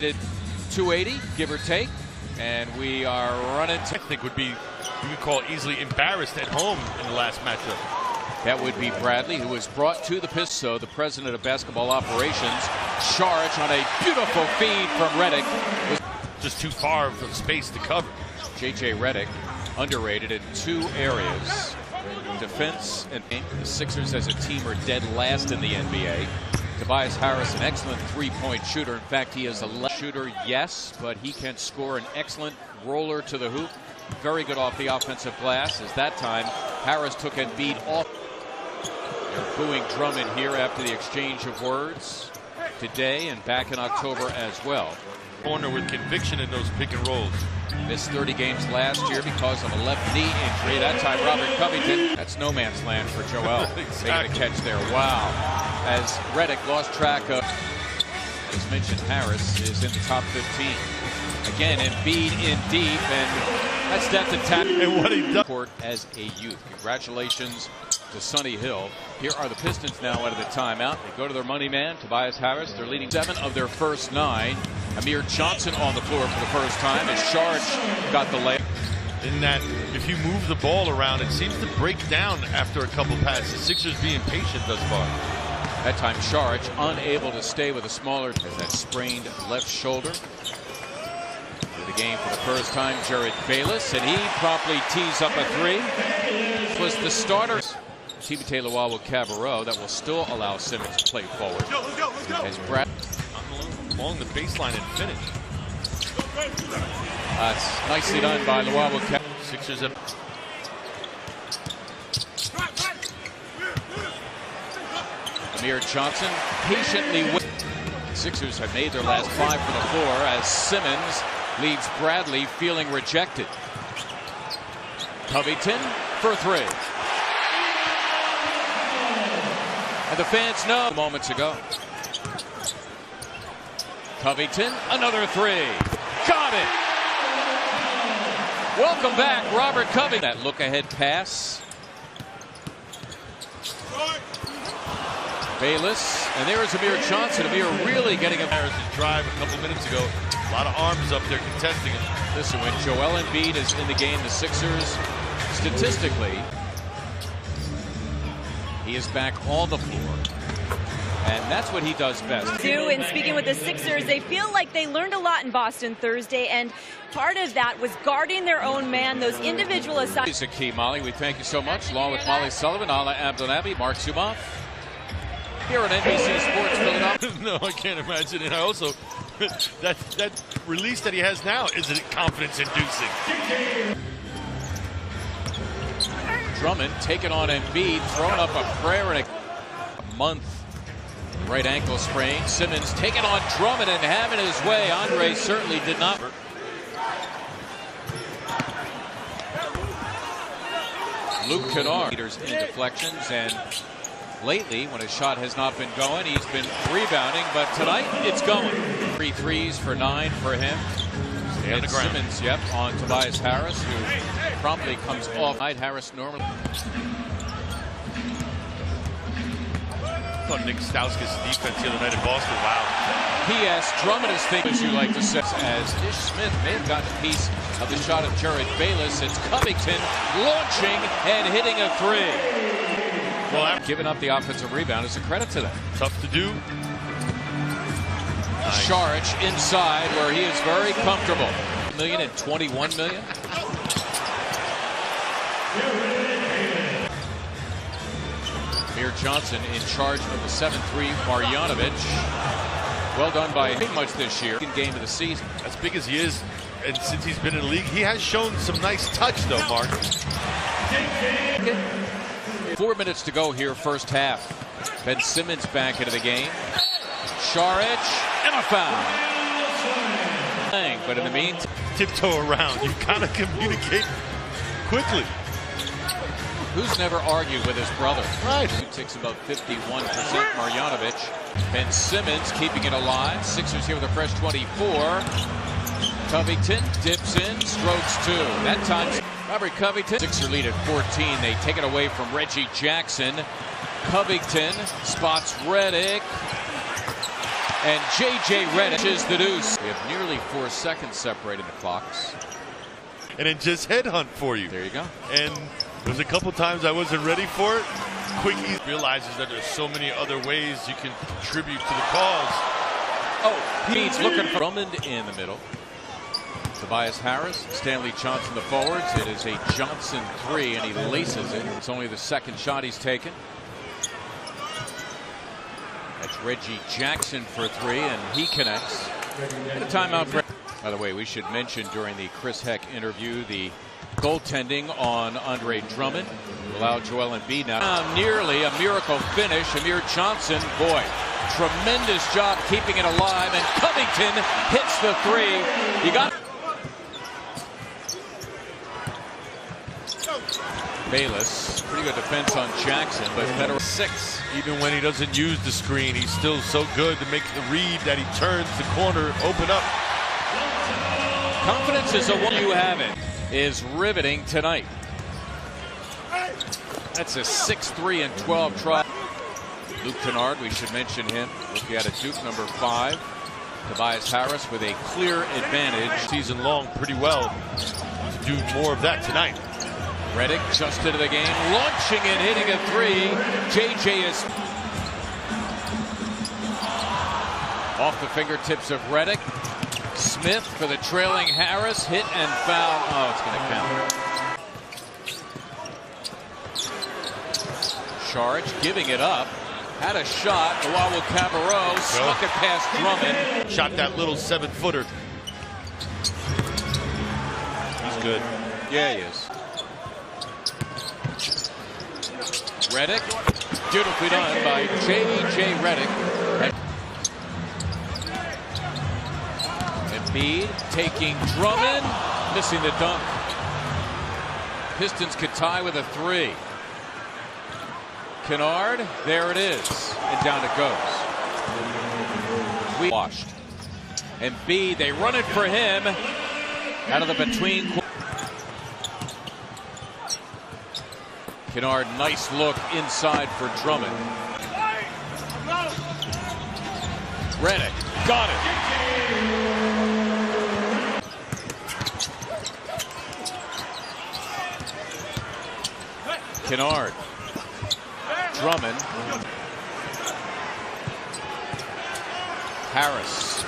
Did 280, give or take, and we are running. I think would be, you could call easily embarrassed at home in the last matchup. That would be Bradley, who was brought to the Pistons. So the president of basketball operations, charge on a beautiful feed from Redick. Was just too far of space to cover. J.J. Redick, underrated in two areas. Defense and the Sixers as a team are dead last in the NBA. Tobias Harris, an excellent three-point shooter. In fact, he is a left shooter, yes, but he can score an excellent roller to the hoop. Very good off the offensive glass. As that time, Harris took Embiid off. They're booing Drummond here after the exchange of words today and back in October as well. Corner with conviction in those pick and rolls. Missed 30 games last year because of a left knee injury. That time, Robert Covington. That's no man's land for Joel. Exactly. Making a catch there. Wow. As Redick lost track of, as mentioned, Harris is in the top 15. Again, Embiid in deep, and that's depth attack. And what he does as a youth. Congratulations to Sonny Hill. Here are the Pistons now out of the timeout. They go to their money man, Tobias Harris. They're leading 7 of their first 9. Amir Johnson on the floor for the first time as Charge got the layup. In that, if you move the ball around, it seems to break down after a couple passes. Sixers being patient thus far. That time, Charge unable to stay with a smaller as that sprained left shoulder. For the game for the first time, Jared Bayless, and he promptly tees up a 3. Was the starter. Timothé Luwawu-Cabarrot that will still allow Simmons to play forward. Let's go. As Brad along the baseline and finish. That's nicely done by Luwawu-Cabarrot. Sixers have. Amir Johnson patiently waiting. Sixers have made their last 5 from the floor as Simmons leaves Bradley feeling rejected. Covington for 3. And the fans know moments ago. Covington, another 3. Got it! Welcome back, Robert Covington. That look-ahead pass. Bayless, and there is Amir Johnson. Amir really getting a Harris's drive a couple minutes ago. A lot of arms up there contesting it. Listen, when Joel Embiid is in the game, the Sixers, statistically, he is back on the floor. And that's what he does best. And speaking with the Sixers, they feel like they learned a lot in Boston Thursday, and part of that was guarding their own man, those individual assignments. He's a key, Molly. We thank you so much. Along with Molly Sullivan, Ala Abdelnaby, Mark Zumoff. Here on NBC Sports Philadelphia. No, I can't imagine. And I also, that release that he has now is confidence-inducing. Drummond taking on Embiid, throwing up a prayer in a month. Right ankle sprain. Simmons taking on Drummond and having his way. Andre certainly did not. Luke Kennard leaders in deflections, and lately, when his shot has not been going, he's been rebounding, but tonight it's going. 3 threes for 9 for him. Stay on the ground. Simmons, yep, on Tobias Harris, who promptly comes off. Harris normally. I thought Nick Stauskas' defense the other night in Boston, wow. He asked Drummond his thing, as you like to say, as Ish Smith may have gotten a piece of the shot of Jared Bayless. It's Covington launching and hitting a 3. Well, giving up the offensive rebound is a credit to them. Tough to do. Nice. Charge inside where he is very comfortable. $1 million and $21 million. Amir Johnson in charge of the 7-3 Marjanovic. Well done by him much this year. Game of the season. As big as he is, and since he's been in the league, he has shown some nice touch, though, Mark. 4 minutes to go here, first half. Ben Simmons back into the game. Šarić and a foul. But in the meantime, tiptoe around. You've got to communicate quickly. Who's never argued with his brother? Right. Who takes about 51%. Marjanovic. Ben Simmons keeping it alive. Sixers here with a fresh 24. Covington dips in, strokes 2. That time, Robert Covington. Sixer lead at 14. They take it away from Reggie Jackson. Covington spots Redick. And J.J. Redick is the deuce. We have nearly 4 seconds separating the clocks. And then just headhunt for you. There you go. And there's a couple times I wasn't ready for it. Quick Easy realizes that there's so many other ways you can contribute to the cause. Oh, he's looking for Drummond in the middle. Tobias Harris, Stanley Johnson the forwards. It is a Johnson 3 and he laces it. It's only the second shot he's taken. That's Reggie Jackson for 3 and he connects. And a timeout for. By the way, we should mention during the Chris Heck interview the goaltending on Andre Drummond allowed Joel Embiid now nearly a miracle finish. Amir Johnson, boy, tremendous job keeping it alive, and Covington hits the 3. You got Bayless, pretty good defense on Jackson, but better 6. Even when he doesn't use the screen, he's still so good to make the read that he turns the corner, open up. Confidence is a one you have it. Is riveting tonight. That's a 6-3 and 12 try. Luke Kennard, we should mention him. Looking at a Duke number 5. Tobias Harris with a clear advantage. Season long pretty well to do more of that tonight. Redick just into the game, launching and hitting a 3. JJ is off the fingertips of Redick. Smith for the trailing Harris, hit and foul. Oh, it's going to count. Saric giving it up. Had a shot. Owawu Cabarrot snuck it past Drummond. Shot that little 7-footer. He's good. Yeah, he is. Redick, beautifully done by J.J. Redick. Embiid taking Drummond, missing the dunk. Pistons could tie with a 3. Kennard, there it is, and down it goes. We washed. Embiid, they run it for him out of the between. Kennard, nice look inside for Drummond. Redick, got it. Kennard, Drummond, Harris.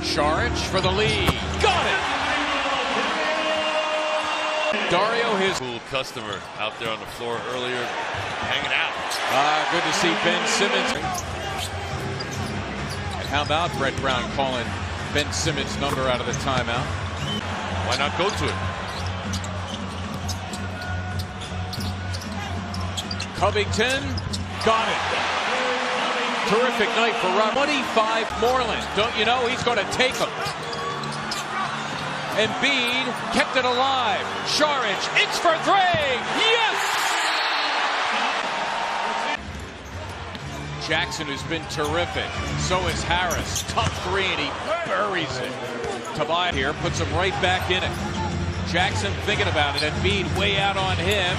Saric for the lead. Got it! Dario, his cool customer out there on the floor earlier, hanging out. Good to see Ben Simmons. And how about Brett Brown calling Ben Simmons' number out of the timeout? Why not go to it? Covington got it. Terrific night for Rob. 25 Moreland. Don't you know he's going to take them? Embiid kept it alive. Saric, it's for 3. Yes! Jackson, who's been terrific. So is Harris. Tough 3 and he buries it. Tobias here puts him right back in it. Jackson thinking about it. Embiid way out on him.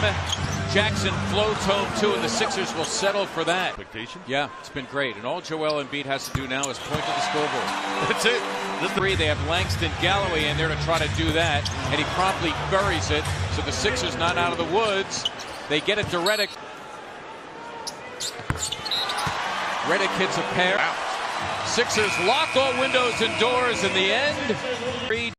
Jackson floats home 2, and the Sixers will settle for that. Expectation? Yeah, it's been great. And all Joel Embiid has to do now is point to the scoreboard. That's it. The 3, they have Langston Galloway in there to try to do that, and he promptly buries it. So the Sixers not out of the woods. They get it to Redick. Redick hits a pair. Wow. Sixers lock all windows and doors in the end.